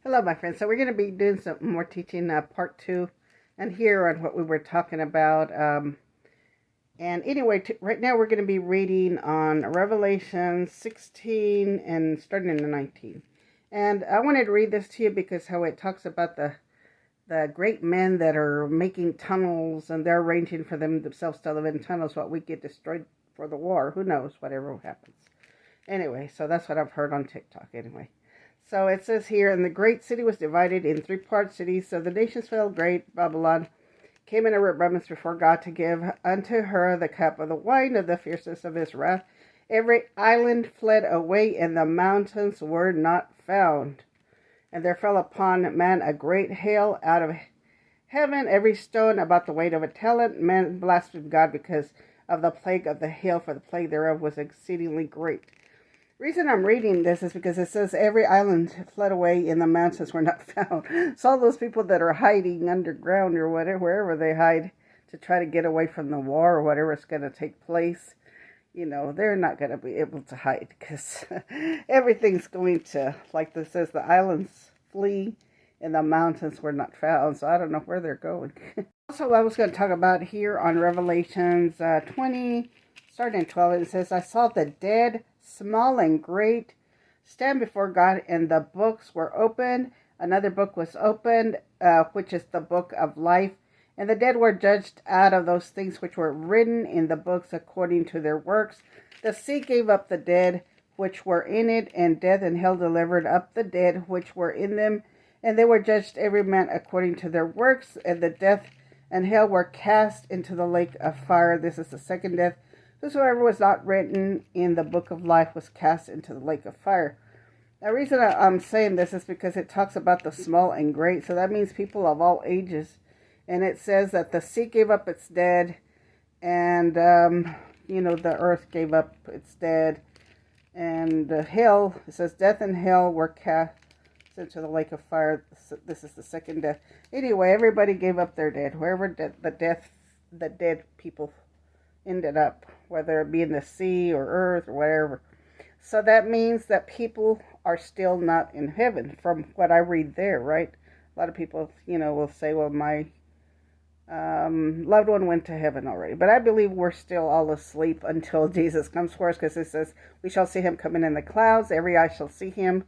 Hello, my friends. So we're going to be doing some more teaching, part 2, and here on what we were talking about. And anyway, right now we're going to be reading on Revelation 16 and starting in the 19. And I wanted to read this to you because how it talks about the great men that are making tunnels, and they're arranging for themselves to live in tunnels while we get destroyed for the war. Who knows, whatever happens. Anyway, so that's what I've heard on TikTok anyway. So it says here, and the great city was divided in 3 cities. So the nations fell. Great Babylon came in a remembrance before God to give unto her the cup of the wine of the fierceness of his wrath. Every island fled away, and the mountains were not found. And there fell upon man a great hail out of heaven, every stone about the weight of a talent. Men blasphemed God because of the plague of the hail, for the plague thereof was exceedingly great. The reason I'm reading this is because it says every island fled away and the mountains were not found. So all those people that are hiding underground or whatever, wherever they hide to try to get away from the war or whatever is going to take place, they're not going to be able to hide because everything's going to, like this says, the islands flee and the mountains were not found. So I don't know where they're going. Also, I was going to talk about here on Revelations 20, starting in 12, it says, I saw the dead, small and great, stand before God, and the books were opened. Another book was opened, which is the book of life. And the dead were judged out of those things which were written in the books according to their works. The sea gave up the dead which were in it, and death and hell delivered up the dead which were in them. And they were judged every man according to their works, and the death and hell were cast into the lake of fire. This is the second death. Whosoever was not written in the book of life was cast into the lake of fire. The reason I'm saying this is because it talks about the small and great. So that means people of all ages. And it says that the sea gave up its dead. And, the earth gave up its dead. And hell, it says death and hell were cast into the lake of fire. This is the second death. Anyway, everybody gave up their dead. Wherever the dead people ended up, whether it be in the sea or earth or whatever. So that means that people are still not in heaven from what I read there, right? A lot of people, will say, well, my loved one went to heaven already. But I believe we're still all asleep until Jesus comes for us, because it says, we shall see him coming in the clouds. Every eye shall see him.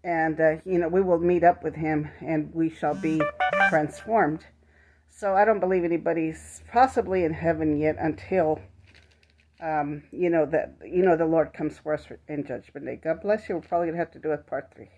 And, we will meet up with him and we shall be transformed. So I don't believe anybody's possibly in heaven yet until, the Lord comes for us in Judgment Day. God bless you. We're probably going to have to do a part 3.